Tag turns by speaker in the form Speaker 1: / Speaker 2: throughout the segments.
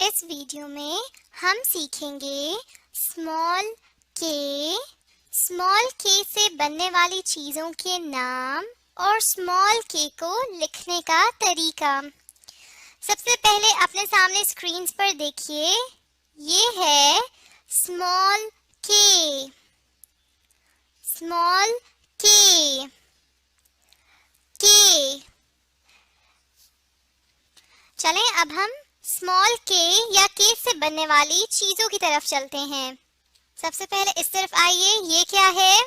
Speaker 1: इस वीडियो में हम सीखेंगे स्मॉल के से बनने वाली चीज़ों के नाम और स्मॉल के को लिखने का तरीका। सबसे पहले अपने सामने स्क्रीन पर देखिए, ये है स्मॉल के। स्मॉल के के चलें अब हम स्मॉल के या के से बनने वाली चीजों की तरफ चलते हैं। सबसे पहले इस तरफ आइए, ये क्या है?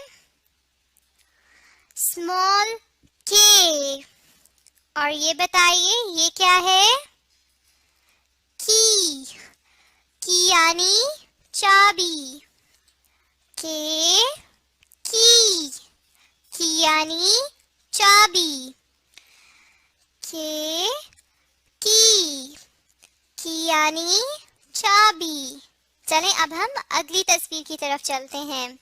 Speaker 1: स्मॉल के। और ये बताइए ये क्या है? की यानी चाबी। के की यानी चाबी। के की यानी चाबी। चलें अब हम अगली तस्वीर की तरफ चलते हैं।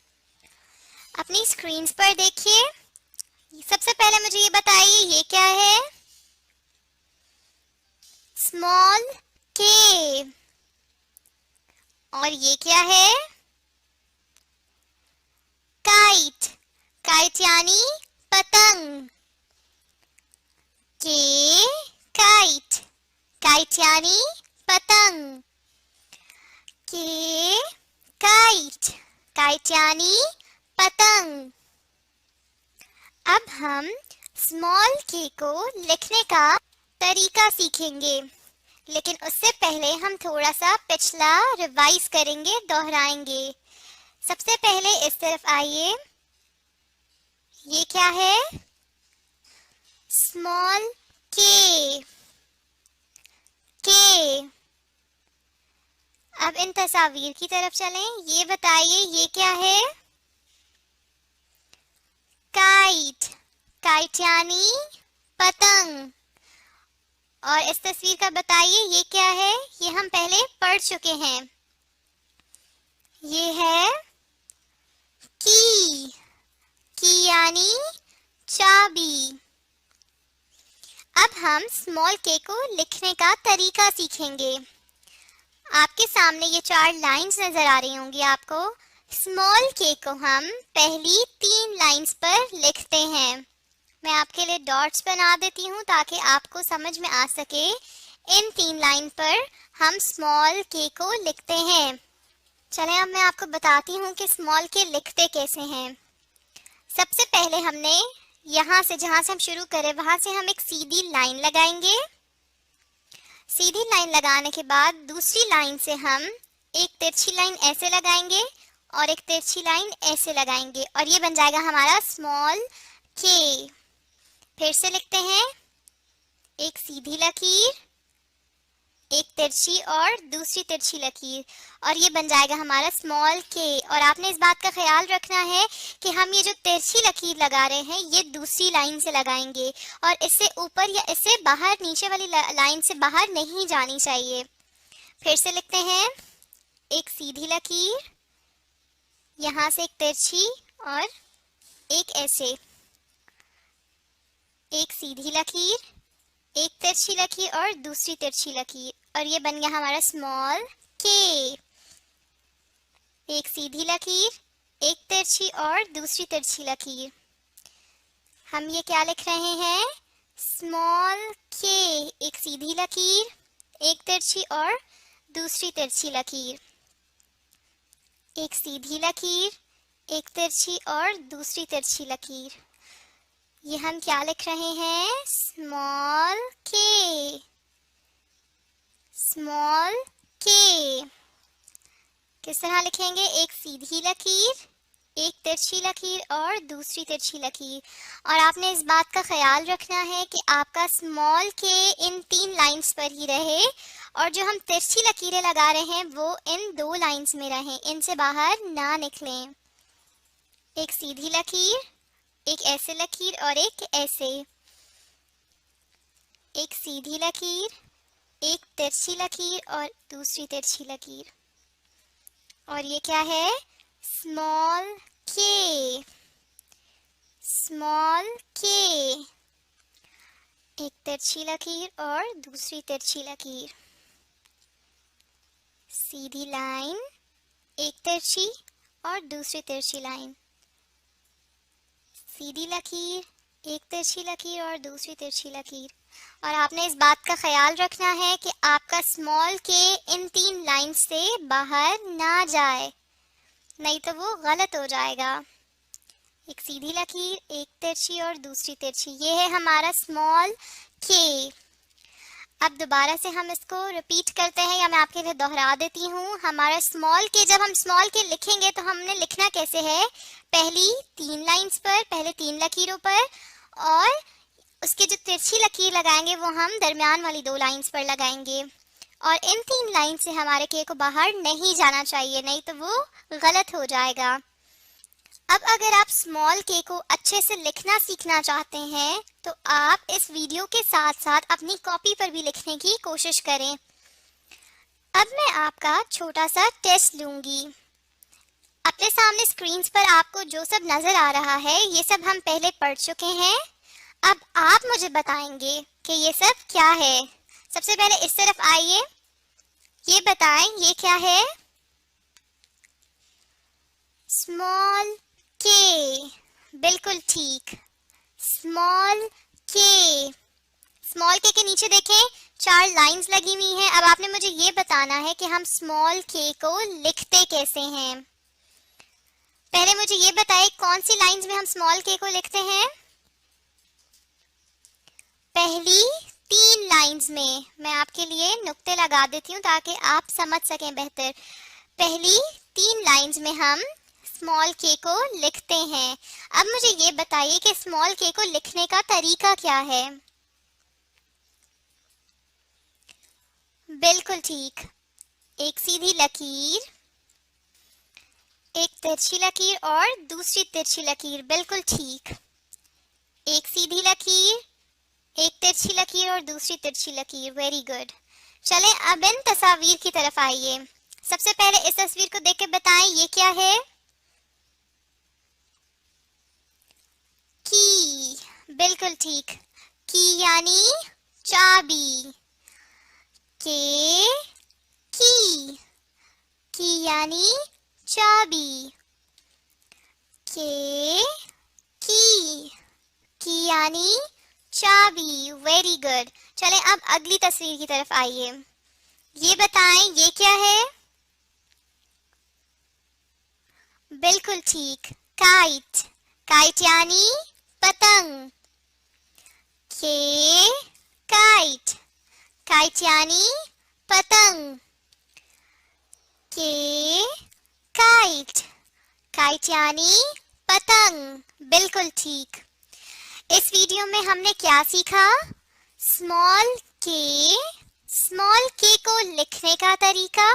Speaker 1: अपनी स्क्रीन पर देखिए, सबसे पहले मुझे ये बताइए ये क्या है? स्मॉल के। और ये क्या है? काइट। काइट यानी पतंग। के काइट। काइट यानी पतंग। के काइट। काइट यानी पतंग। अब हम स्मॉल के को लिखने का तरीका सीखेंगे, लेकिन उससे पहले हम थोड़ा सा पिछला रिवाइज करेंगे, दोहराएंगे। सबसे पहले इस तरफ आइए, ये क्या है? स्मॉल के। अब इन तस्वीर की तरफ चलें, ये बताइए ये क्या है? काइट। काइट यानी पतंग। और इस तस्वीर का बताइए ये क्या है? ये हम पहले पढ़ चुके हैं, ये है की यानी चाबी। अब हम स्मॉल के को लिखने का तरीका सीखेंगे। आपके सामने ये 4 लाइंस नजर आ रही होंगी आपको। स्मॉल के को हम पहली 3 लाइंस पर लिखते हैं। मैं आपके लिए डॉट्स बना देती हूँ ताकि आपको समझ में आ सके। इन 3 लाइन पर हम स्मॉल के को लिखते हैं। चलें अब मैं आपको बताती हूँ कि स्मॉल के लिखते कैसे हैं। सबसे पहले हमने यहाँ से, जहाँ से हम शुरू करें वहां से हम एक सीधी लाइन लगाएंगे। सीधी लाइन लगाने के बाद दूसरी लाइन से हम एक तिरछी लाइन ऐसे लगाएंगे और एक तिरछी लाइन ऐसे लगाएंगे और ये बन जाएगा हमारा स्मॉल के। फिर से लिखते हैं, एक सीधी लकीर, एक तिरछी और दूसरी तिरछी लकीर, और ये बन जाएगा हमारा स्मॉल के। और आपने इस बात का ख्याल रखना है कि हम ये जो तिरछी लकीर लगा रहे हैं ये दूसरी लाइन से लगाएंगे और इससे ऊपर या इससे बाहर, नीचे वाली लाइन से बाहर नहीं जानी चाहिए। फिर से लिखते हैं, एक सीधी लकीर, यहाँ से एक तिरछी और एक ऐसे, एक सीधी लकीर, एक तिरछी लकीर और दूसरी तिरछी लकीर, और ये बन गया हमारा स्मॉल के। एक सीधी लकीर, एक तिरछी और दूसरी तिरछी लकीर। हम ये क्या लिख रहे हैं? स्मॉल के। एक सीधी लकीर, एक तिरछी और दूसरी तिरछी लकीर, एक सीधी लकीर, एक तिरछी और दूसरी तिरछी लकीर। ये हम क्या लिख रहे हैं? स्मॉल के। स्मॉल के किस तरह लिखेंगे? एक सीधी लकीर, एक तिरछी लकीर और दूसरी तिरछी लकीर। और आपने इस बात का ख्याल रखना है कि आपका स्मॉल के इन 3 लाइंस पर ही रहे और जो हम तिरछी लकीरें लगा रहे हैं वो इन 2 लाइंस में रहें, इनसे बाहर ना निकलें। एक सीधी लकीर, एक ऐसे लकीर और एक ऐसे, एक सीधी लकीर, एक तिरछी लकीर और दूसरी तिरछी लकीर। और ये क्या है? स्मॉल के। स्मॉल के, एक तिरछी लकीर और दूसरी तिरछी लकीर। सीधी लाइन, एक तिरछी और दूसरी तिरछी लाइन, सीधी लकीर, एक तिरछी लकीर और दूसरी तिरछी लकीर। और आपने इस बात का ख्याल रखना है कि आपका स्मॉल के इन 3 लाइन से बाहर ना जाए, नहीं तो वो गलत हो जाएगा। एक सीधी लकीर, एक तिरछी और दूसरी तिरछी, ये है हमारा स्मॉल के। अब दोबारा से हम इसको रिपीट करते हैं, या मैं आपके लिए दोहरा देती हूँ। हमारा स्मॉल के, जब हम स्मॉल के लिखेंगे तो हमने लिखना कैसे है, पहली 3 लाइंस पर, पहले 3 लकीरों पर, और उसके जो तिरछी लकीर लगाएंगे वो हम दरमियान वाली 2 लाइंस पर लगाएंगे। और इन 3 लाइन से हमारे के को बाहर नहीं जाना चाहिए, नहीं तो वो गलत हो जाएगा। अब अगर आप स्मॉल के को अच्छे से लिखना सीखना चाहते हैं तो आप इस वीडियो के साथ साथ अपनी कॉपी पर भी लिखने की कोशिश करें। अब मैं आपका छोटा सा टेस्ट लूंगी। अपने सामने स्क्रीन पर आपको जो सब नजर आ रहा है ये सब हम पहले पढ़ चुके हैं। अब आप मुझे बताएंगे कि ये सब क्या है। सबसे पहले इस तरफ आइए, ये बताएं ये क्या है। स्मॉल के, बिल्कुल ठीक, स्मॉल के। स्मॉल के नीचे देखें 4 लाइंस लगी हुई हैं। अब आपने मुझे ये बताना है कि हम स्मॉल के को लिखते कैसे हैं। पहले मुझे ये बताइए कौन सी लाइंस में हम स्मॉल के को लिखते हैं। पहली 3 लाइंस में। मैं आपके लिए नुक्ते लगा देती हूँ ताकि आप समझ सकें बेहतर। पहली 3 लाइंस में हम स्मॉल के को लिखते हैं। अब मुझे ये बताइए कि स्मॉल के को लिखने का तरीका क्या है। बिल्कुल ठीक, एक सीधी लकीर, एक तिरछी लकीर और दूसरी तिरछी लकीर, बिल्कुल ठीक। एक सीधी लकीर, एक तिरछी लकीर और दूसरी तिरछी लकीर, वेरी गुड। चलें अब इन तस्वीर की तरफ आइए। सबसे पहले इस तस्वीर को देख के बताएं ये क्या है। की, बिल्कुल ठीक, की यानी चाबी। की यानी चाबी। की यानी चाबी, वेरी गुड। चलें अब अगली तस्वीर की तरफ आइए। ये बताएं ये क्या है। बिल्कुल ठीक, काइट। काइट यानी पतंग। काइट, काइट यानी पतंग। काइट, काइट यानी पतंग, बिल्कुल ठीक। इस वीडियो में हमने क्या सीखा। स्मॉल के को लिखने का तरीका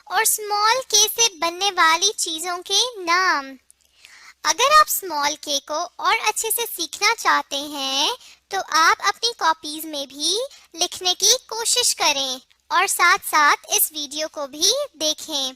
Speaker 1: और स्मॉल के से बनने वाली चीजों के नाम। अगर आप स्मॉल के को और अच्छे से सीखना चाहते हैं तो आप अपनी कॉपीज में भी लिखने की कोशिश करें और साथ साथ इस वीडियो को भी देखें।